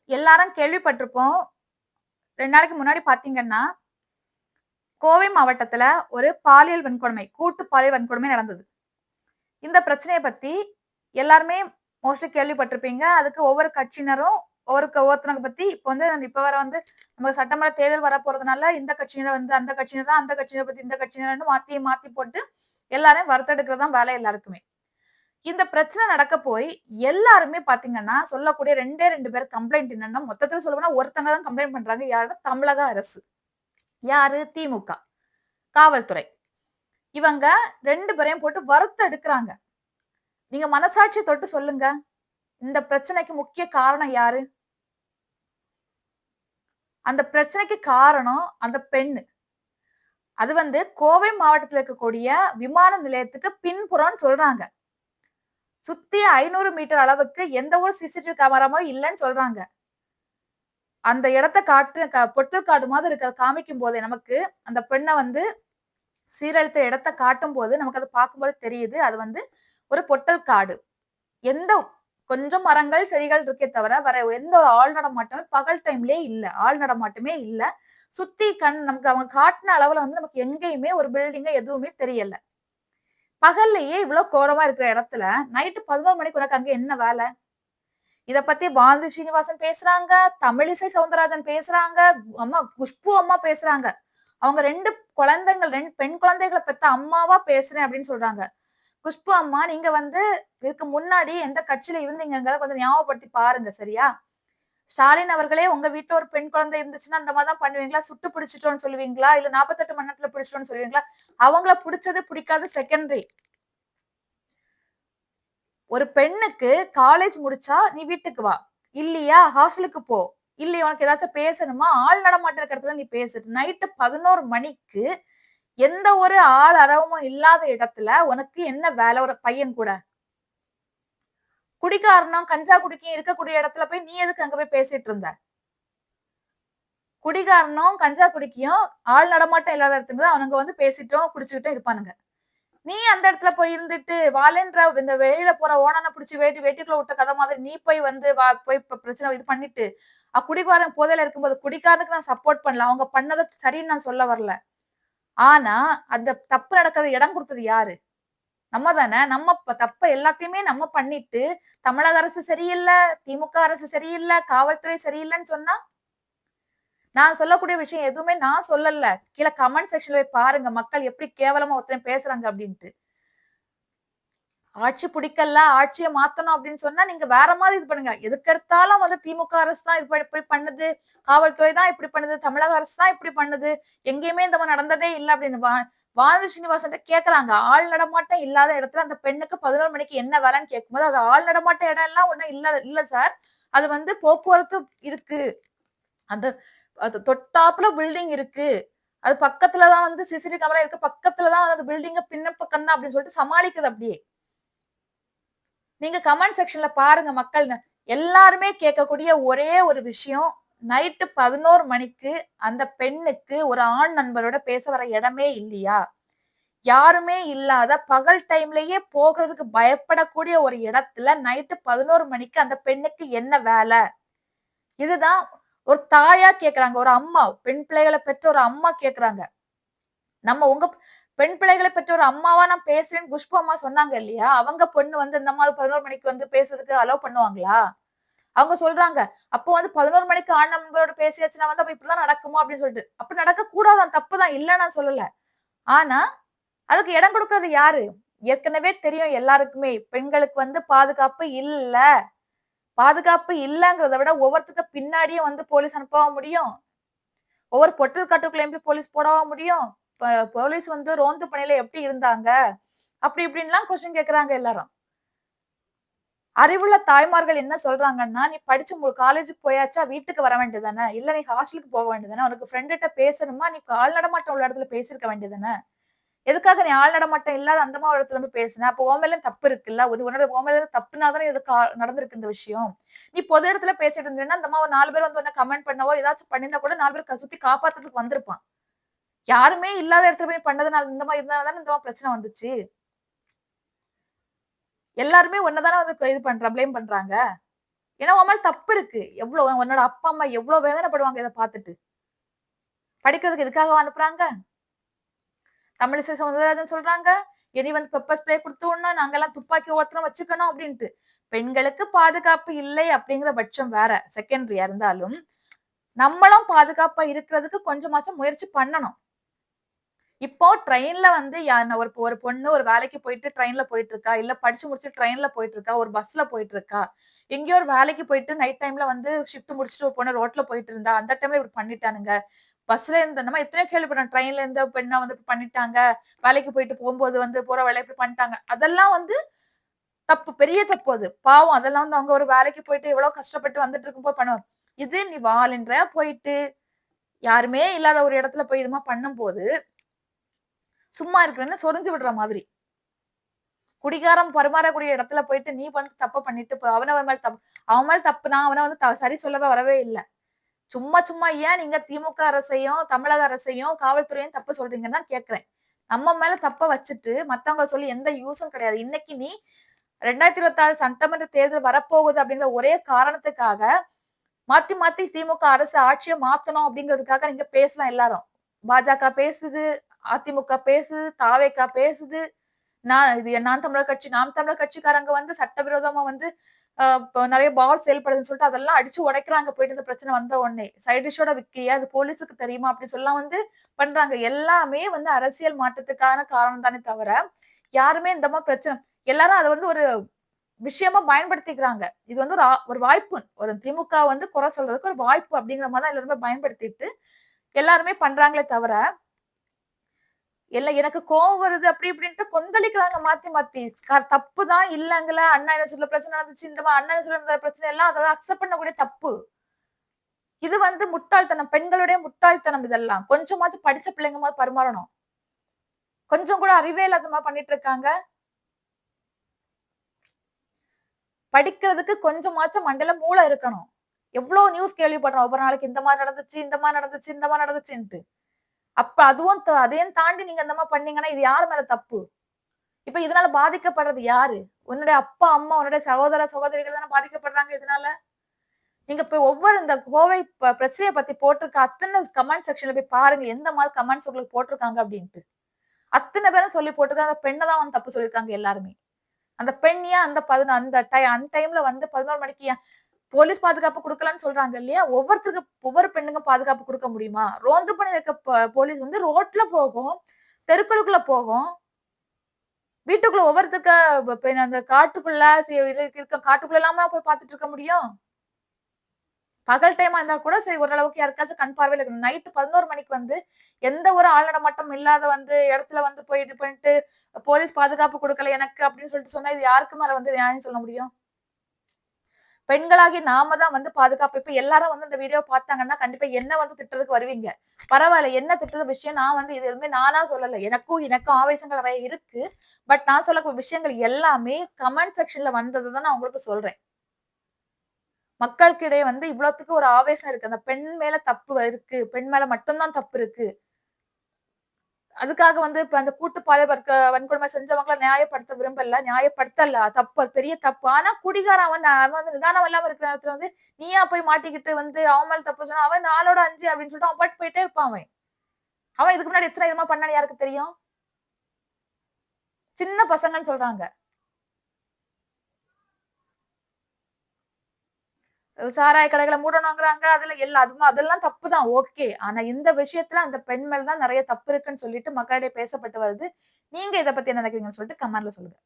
எல்லாரும் கேள்விப்பட்டிருப்போம். 2 நாளைக்கு முன்னாடி பார்த்தீங்கன்னா, கோவை மாவட்டத்துல ஒரு பாலியல் வன்கொடுமை, கூட்டு பாலியல் வன்கொடுமை நடந்தது. இந்த பிரச்சனைய பத்தி எல்லாருமே மோஸ்ட்லி கேள்விப்பட்டிருப்பீங்க. அதுக்கு ஒவ்வொரு கட்சியினரும் ஒவ்வொருத்தவங்க பத்தி இப்ப வர நம்ம சட்டமன்ற தேர்தல் வரப்போறதுனால, இந்த கட்சியினர் அந்த கட்சியினர் தான், அந்த கட்சியினர் பத்தி இந்த கட்சியினர்ன்னு மாத்தி மாத்தி போட்டு எல்லாரையும் வறுத்தெடுக்கிறது தான் வேலை எல்லாருக்குமே. இந்த பிரச்சனை நடக்க போய் எல்லாருமே பாத்தீங்கன்னா, சொல்லக்கூடிய 2 பேர் கம்ப்ளைண்ட் என்னன்னா, மொத்தத்துல சொல்லப்போனா ஒருத்தங்க தான் கம்ப்ளைண்ட் பண்றாங்க. யாருன்னா தமிழக அரசு. யாரு? திமுக. காவல்துறை. இவங்க 2 பேரையும் போட்டு வறுத்தெடுக்குறாங்க. நீங்க மனசாட்சி தொட்டு சொல்லுங்க. இந்த பிரச்சனைக்கு முக்கிய காரணம் யாரு? அந்த பிரச்சனைக்கு காரணம் அந்த பெண்ணு. அது கோவை மாவட்டத்துல இருக்கக்கூடிய விமான நிலையத்துக்கு பின்புறம்னு சொல்றாங்க. சுத்தி 500 மீட்டர் அளவுக்கு எந்த ஒரு சிசிடிவி கேமராமோ இல்லன்னு சொல்றாங்க. அந்த இடத்த பொட்டல் காடு மாதிரி இருக்க காமிக்கும் போதே நமக்கு அந்த பெண்ண சீரழித்த இடத்த காட்டும்போது நமக்கு அத பார்க்கும்போது தெரியுது. அது ஒரு பொட்டல் காடு. எந்த கொஞ்சம் மரங்கள், செடிகள் இருக்கே தவிர வேற எந்த ஒரு ஆள் நடமாட்டமே பகல் டைம்லயே இல்ல. ஆள் நடமாட்டமே இல்ல. சுத்தி நமக்கு அவங்க காட்டுன அளவுல நமக்கு எங்கேயுமே ஒரு பில்டிங் எதுவுமே தெரியல. பகல்லேயே இவ்ளோ கோரமா இருக்கிற இடத்துல நைட் 11 மணிக்கு உனக்கு அங்க என்ன வேல? இத பத்தி பாரதி ஸ்ரீனிவாசன் பேசுறாங்க, தமிழிசை சவுந்தரராஜன் பேசுறாங்க, அம்மா குஷ்பு அம்மா பேசுறாங்க. அவங்க 2 குழந்தைகள் 2 பெண் குழந்தைகள பெத்த அம்மாவா பேசுறேன் அப்படின்னு சொல்றாங்க. குஷ்பு அம்மா நீங்க இதுக்கு முன்னாடி எந்த கட்சியில இருந்தீங்கங்கிறத கொஞ்சம் ஞாபகப்படுத்தி பாருங்க சரியா? ஸ்டாலின் அவர்களே உங்க வீட்ல ஒரு பெண் குழந்தை இருந்துச்சுன்னா இந்த மாரி தான் பண்ணுவீங்களா? சுட்டு பிடிச்சுட்டோம்னு சொல்லுவீங்களா? இல்ல 48 மணி நேரத்துல பிடிச்சுட்டோம்னு சொல்லுவீங்களா? அவங்கள பிடிச்சது பிடிக்காது செகண்டரி. ஒரு பெண்ணுக்கு காலேஜ் முடிச்சா நீ வீட்டுக்கு வா. இல்லையா ஹாஸ்டலுக்கு போ. இல்லையா உனக்கு ஏதாச்சும் பேசணுமா? ஆள் நடமாட்டம் இருக்கிற இடத்துல நீ பேசு. நைட் 11 மணிக்கு எந்த ஒரு ஆள் அரவமும் இல்லாத இடத்துல உனக்கு என்ன வேலை ஒரு பையன் கூட? குடிகாரனும், கஞ்சா குடிக்கும் இருக்கக்கூடிய இடத்துல போய் நீ எதுக்கு அங்க போய் பேசிட்டு இருந்த? குடிகாரனும், கஞ்சா குடிக்கியும் ஆள் நடமாட்டம் இல்லாத இடத்துல தான் அவனுங்க பேசிட்டும், குடிச்சுக்கிட்டும் இருப்பானுங்க. நீ அந்த இடத்துல போய் இருந்துட்டு வாலேன்ற இந்த வெளியில போற ஓனான புடிச்சு வேட்டிக்குள்ள விட்ட கதை மாதிரி நீ போய் போய் பிரச்சனை இது பண்ணிட்டு குடிகாரன் போதையில இருக்கும்போது குடிகாரனுக்கு நான் சப்போர்ட் பண்ணல. அவங்க பண்ணது சரின்னு நான் சொல்ல வரல. ஆனா அந்த தப்பு நடக்கிறது இடம் கொடுத்தது யாரு? நம்ம தானே. நம்ம தப்ப எல்லாத்தையுமே நம்ம பண்ணிட்டு தமிழக அரசு சரியில்ல, திமுக அரசு சரியில்ல, காவல்துறை சரியில்லன்னு சொன்னா நான் சொல்லக்கூடிய விஷயம் எதுவுமே நான் சொல்லல. கீழ கமெண்ட் செக்ஷன்ல போய் பாருங்க. மக்கள் எப்படி கேவலமா ஒருத்தன் பேசுறாங்க அப்படின்ட்டு. ஆட்சி பிடிக்கல, ஆட்சிய மாத்தணும் அப்படின்னு சொன்னா நீங்க வேற மாதிரி இது பண்ணுங்க. எதுக்கெடுத்தாலும் திமுக அரசு தான் இப்படி பண்ணுது, காவல்துறை தான் இப்படி பண்ணுது, தமிழக அரசு தான் இப்படி பண்ணுது, எங்கேயுமே இந்த மாதிரி நடந்ததே இல்ல அப்படின்னு வானதி ஸ்ரீனிவாசன் கேக்குறாங்க. ஆள் நடமாட்டம் இல்லாத இடத்துல அந்த பெண்ணுக்கு 11 மணிக்கு என்ன வேலைன்னு கேட்கும்போது, அது ஆள் நடமாட்ட இடம் எல்லாம் ஒண்ணும் இல்ல சார். அது போக்குவரத்து இருக்கு. அந்த அது தொட்டாப்புல பில்டிங் இருக்கு. அது பக்கத்துல தான் சிசிடிவி கேமரா இருக்கு. பக்கத்துல தான் அந்த பில்டிங் பின்ன பக்கம் தான் அப்படின்னு சொல்லிட்டு சமாளிக்குது அப்படியே. நீங்க கமெண்ட் செக்ஷன்ல பாருங்க மக்கள். எல்லாருமே கேட்கக்கூடிய ஒரே ஒரு விஷயம், நைட்டு 11 மணிக்கு அந்த பெண்ணுக்கு ஒரு ஆண் நண்பரோட பேச வர இடமே இல்லையா? யாருமே இல்லாத பகல் டைம்லயே போகுறதுக்கு பயப்படக்கூடிய ஒரு இடத்துல நைட்டு 11 மணிக்கு அந்த பெண்ணுக்கு என்ன வேல? இதுதான் ஒரு தாயா கேக்குறாங்க. ஒரு அம்மா, பெண் பிள்ளைகள பெற்ற ஒரு அம்மா கேக்குறாங்க. உங்க பெண் பிள்ளைகள பெற்ற ஒரு அம்மாவா நான் பேசுறேன்னு குஷ்பு அம்மா சொன்னாங்க இல்லையா? அவங்க பொண்ணு இந்த மாதிரி 11 மணிக்கு பேசுறதுக்கு அலோவ் பண்ணுவாங்களா? அவங்க சொல்றாங்க. அப்போ 11 மணிக்கு ஆண் நண்பரோட பேசியாச்சுன்னா அப்ப இப்படிதான் நடக்குமோ அப்படின்னு சொல்லிட்டு. அப்படி நடக்கக்கூடாதாம். தப்புதான். இல்லன்னு நான் சொல்லல. ஆனா, அதுக்கு இடம் குடுக்குறது யாரு? ஏற்கனவே தெரியும் எல்லாருக்குமே. பெண்களுக்கு பாதுகாப்பு இல்ல. பாதுகாப்பு இல்லங்கிறத விட ஒவ்வொருத்தருக்கு பின்னாடியே போலீஸ் அனுப்பவா முடியும்? ஒவ்வொரு பொட்டல் காட்டுக்குள்ளயும் போய் போலீஸ் போடவா முடியும்? போலீஸ் ரோந்து பணியில எப்படி இருந்தாங்க? அப்படி இப்படின்லாம் கொஸ்டின் கேட்கறாங்க எல்லாரும். அறிவுள்ள தாய்மார்கள் என்ன சொல்றாங்கன்னா, "நீ படிச்சு காலேஜுக்கு போயாச்சா? வீட்டுக்கு வர வேண்டியது தானே. இல்ல நீ ஹாஸ்டலுக்கு போக வேண்டியது தானே. உனக்கு ஃப்ரெண்டுட்ட பேசணுமா? நீ ஆள் நடமாட்டம் உள்ள இடத்துல பேசியிருக்க வேண்டியது தானே. எதுக்காக நீ ஆள் நடமாட்டம் இல்லாத அந்த மாரி இடத்துல பேசுன? அப்போ உன் மேலயும் தப்பு இருக்குல்ல. உன்னோட உன் மேல தப்புனா தானே இது நடந்திருக்கு இந்த விஷயம். நீ பொது இடத்துல பேசிட்டு இருந்தீன்னா, அந்த மாரி ஒரு 4 பேர் உன்ன கமெண்ட் பண்ணவோ, ஏதாச்சும் பண்ணியிருந்தா கூட 4 பேர் சுத்தி காப்பாத்துறதுக்கு வந்திருப்பான். யாருமே இல்லாத இடத்துல போய் பண்ணதுனால இந்த மாரி இருந்தனால தானே இந்த மாரி பிரச்சனை வந்துச்சு. எல்லாருமே உன்ன தானே இது பண்றா ப்ளேம் பண்றாங்க. ஏன்னா உன் மேல தப்பு இருக்கு. உன்னோட அப்பா, அம்மா எவ்ளோ வேதனைப்படுவாங்க இத பார்த்துட்டு. படிக்கிறதுக்கு எதுக்காகவா அனுப்புறாங்க? தமிழிசை சவுந்தரராஜன் சொல்றாங்க, இனி வந்து பெப்பர் ஸ்ப்ரே குடுத்து விடணும், நாங்கலாம் துப்பாக்கி ஓரத்துல வச்சுக்கணும் அப்டின்ட்டு. பெண்களுக்கு பாதுகாப்பு இல்லை அப்படிங்கிற பட்சம் வேற, செகண்டரியா இருந்தாலும், நம்மளும் பாதுகாப்பா இருக்கிறதுக்கு கொஞ்சமாச்சும் முயற்சி பண்ணணும். இப்போ ட்ரெயின்ல வந்து ஒரு ஒரு பொண்ணு ஒரு வேலைக்கு போயிட்டு ட்ரெயின்ல போயிட்டு இருக்கா. இல்ல படிச்சு முடிச்சு ட்ரெயின்ல போயிட்டு இருக்கா. ஒரு பஸ்ல போயிட்டு இருக்கா. எங்கேயோ ஒரு வேலைக்கு போயிட்டு நைட் டைம்ல வந்து ஷிஃப்ட் முடிச்சுட்டு ஒரு பொண்ணு ரோட்ல போயிட்டு இருந்தா. அந்த டைம்ல இப்டி பண்ணிட்டானுங்க. பஸ்ல இருந்து நம்ம எத்தனையோ கேள்விப்பட்டோம். ட்ரெயின்ல இருந்த பெண்ண வந்து இப்டி பண்ணிட்டாங்க. வேலைக்கு போயிட்டு போம்போது வந்து போற வழில இப்டி பண்ணிட்டாங்க. அதெல்லாம் வந்து தப்பு. பெரிய தப்பு அது. பாவம் அதெல்லாம் வந்து அவங்க ஒரு வேலைக்கு போயிட்டு எவ்வளோ கஷ்டப்பட்டு வந்துட்டு இருக்கும்போது பண்ணுவாங்க. இது நீ வாலண்டரியா போயிட்டு யாருமே இல்லாத ஒரு இடத்துல போய் இதுமா பண்ணும்போது சும்மா இருக்கிறேன்னு சொரிஞ்சு விடுற மாதிரி. குடிகாரம் பரிமாறக்கூடிய இடத்துல போயிட்டு நீ வந்து தப்பு பண்ணிட்டு அவன் மேல தப்பு அவன் மேல தப்பு தான். அவன வந்து சரி சொல்லவே வரவே இல்ல. சும்மா சும்மா ஏன் நீங்க திமுக அரசையும், தமிழக அரசையும், காவல்துறையும் தப்பு சொல்றீங்கன்னு தான் கேட்கிறேன். நம்ம மேல தப்ப வச்சுட்டு மத்தவங்கள சொல்லி எந்த யூஸும் கிடையாது. இன்னைக்கு நீ 2026 சட்டமன்ற தேர்தல் வரப்போகுது அப்படிங்கிற ஒரே காரணத்துக்காக மாத்தி மாத்தி திமுக அரசு ஆட்சிய மாத்தணும் அப்படிங்கிறதுக்காக நீங்க பேசலாம் எல்லாரும். பாஜக பேசுது, அதிமுக பேசுது, தாவேகா பேசுது. நான் தமிழர் கட்சி, நாம் தமிழர் கட்சிக்காரங்க வந்து சட்டவிரோதமா வந்து இப்ப நெறைய பார் செயல்படுதுன்னு சொல்லிட்டு அதெல்லாம் அடிச்சு உடைக்கிறாங்க போயிட்டு இந்த பிரச்சனை வந்த உடனே. சைட் டிஷ்ஷோட விக்கிறியா? அது போலீஸுக்கு தெரியுமா? அப்படி சொல்லலாம் வந்து பண்றாங்க. எல்லாமே வந்து அரசியல் மாற்றத்துக்கான காரணம் தானே தவிர, யாருமே இந்த மாரி பிரச்சனை எல்லாரும் அத வந்து ஒரு விஷயமா பயன்படுத்திக்கிறாங்க. இது வந்து ஒரு வாய்ப்பு. ஒரு திமுக வந்து குறை சொல்றதுக்கு ஒரு வாய்ப்பு அப்படிங்கிற மாரி தான் எல்லாருமே பயன்படுத்திட்டு, எல்லாருமே பண்றாங்களே தவிர, எனக்கு கோவம் வருது அப்படி இப்படின்ட்டு கொந்தளிக்கிறாங்க மாத்தி மாத்தி. தப்பு தான் இல்லங்கல. அண்ணா யூனிவர்சிட்டில பிரச்சனை நடந்துச்சு. இந்த அண்ணா யூனிவர்சிட்டில நடந்த பிரச்சனை எல்லாம் அதெல்லாம் அக்செப்ட் பண்ணக்கூடிய தப்பு. இது வந்து முட்டாள்தனம். பெண்களுடைய முட்டாள்தனம் இதெல்லாம். கொஞ்சமாச்சும் படிச்ச பிள்ளைங்க மாரி பரிமாறணும். கொஞ்சம் கூட அறிவே இல்லாத மாரி பண்ணிட்டு இருக்காங்க. படிக்கிறதுக்கு கொஞ்சமாச்சும் மண்டையில மூளை இருக்கணும். எவ்ளோ நியூஸ் கேள்விப்படுறோம். ஒவ்வொரு நாளைக்கு இந்த மாரி நடந்துச்சு, இந்த மாரி நடந்துச்சு, இந்த மாரி நடந்துச்சுன்ட்டு. அப்ப அதுவும் அதையும் தாண்டி நீங்க இந்த மாரி பண்ணீங்கன்னா, இது யார் மேல தப்பு? இப்ப இதனால பாதிக்கப்படுறது யாரு? உன்னுடைய அப்பா, அம்மா, உன்னுடைய சகோதர, சகோதரிகள் தானே பாதிக்கப்படுறாங்க இதனால. நீங்க போய் ஒவ்வொரு இந்த கோவை பிரச்சனைய பத்தி போட்டிருக்க அத்தன கமெண்ட் செக்ஷன்ல போய் பாருங்க. எந்த மாரி கமெண்ட்ஸ் உங்களுக்கு போட்டிருக்காங்க அப்டின்ட்டு. அத்தன பேரும் சொல்லி போட்டிருக்காங்க. அந்த பெண்ண தான் வந்து தப்பு சொல்லியிருக்காங்க எல்லாருமே. அந்த பெண் ஏன் அந்த டைம்ல வந்து 11 மணிக்கு ஏன் போலீஸ் பாதுகாப்பு குடுக்கலன்னு சொல்றாங்க இல்லையா? ஒவ்வொரு பெண்ணுக்கும் பாதுகாப்பு குடுக்க முடியுமா? ரோந்து பணியில இருக்க போலீஸ் வந்து ரோட்ல போகும், தெருக்களுக்குள்ள போகும். வீட்டுக்குள்ள ஒவ்வொருத்தருக்க அந்த காட்டுக்குள்ள இருக்க காட்டுக்குள்ள எல்லாமா போய் பார்த்துட்டு இருக்க முடியும்? பகல் டைமா இருந்தா கூட சரி ஓரளவுக்கு யாருக்காச்சும் கண் பார்வையில இருக்கணும். நைட் 11 மணிக்கு வந்து எந்த ஒரு ஆள் நடமாட்டம் இல்லாத வந்து இடத்துல வந்து போய் இது பண்ணிட்டு போலீஸ் பாதுகாப்பு குடுக்கல எனக்கு அப்படின்னு சொல்லிட்டு சொன்னா இது யாருக்கு மேல வந்து நியாயம் சொல்ல முடியும்? பெண்களாகி நாம தான் வந்து பாதுகாப்பு இப்ப எல்லாரும் வந்து இந்த வீடியோ பார்த்தாங்கன்னா, கண்டிப்பா என்ன வந்து திட்டுறதுக்கு வருவீங்க. பரவால்ல என்ன திட்டுற விஷயம் நான் வந்து இது எதுவுமே நானா சொல்லல. எனக்கும் ஆவேசங்கள் நெறைய இருக்கு. பட் நான் சொல்லக்கூடிய விஷயங்கள் எல்லாமே கமெண்ட் செக்ஷன்ல வந்தத தான் நான் உங்களுக்கு சொல்றேன். மக்களுக்கிடையே வந்து இவ்வளத்துக்கு ஒரு ஆவேசம் இருக்கு. அந்த பெண் மேல தப்பு இருக்கு. பெண் மேல மட்டும் தான் தப்பு இருக்கு. அதுக்காக வந்து இப்ப அந்த கூட்டு பாலியல் வன்கொடுமை செஞ்சவங்கள நியாயப்படுத்த விரும்பல. நியாயப்படுத்தல. தப்பு. அது பெரிய தப்பு. ஆனா குடிகாரன் அவன் வந்து நிதானம் இல்லாம இருக்கிற நேரத்துல வந்து, நீயா போய் மாட்டிக்கிட்டு வந்து அவன் மேல தப்பு சொன்னா, அவன் 4ஓட 5 அப்படின்னு சொல்லிட்டு அவன் பாட்டுக்கு போயிட்டே இருப்பான் அவன். அவன் இதுக்கு முன்னாடி எத்தன விதமா பண்ணான்னு யாருக்கு தெரியும்? சின்ன பசங்கன்னு சொல்றாங்க. சாராய கடைகள மூடணும்ங்கறாங்க. அதெல்லாம் தப்பு தான். ஓகே. ஆனா இந்த விஷயத்துல அந்த பெண் மேல தான் நெறைய தப்பு இருக்குன்னு சொல்லிட்டு மக்களிடையே பேசப்பட்டு வருது. நீங்க இத பத்தி என்ன நினைக்கிறீங்கன்னு சொல்லிட்டு கமெண்ட்ல சொல்லுங்க.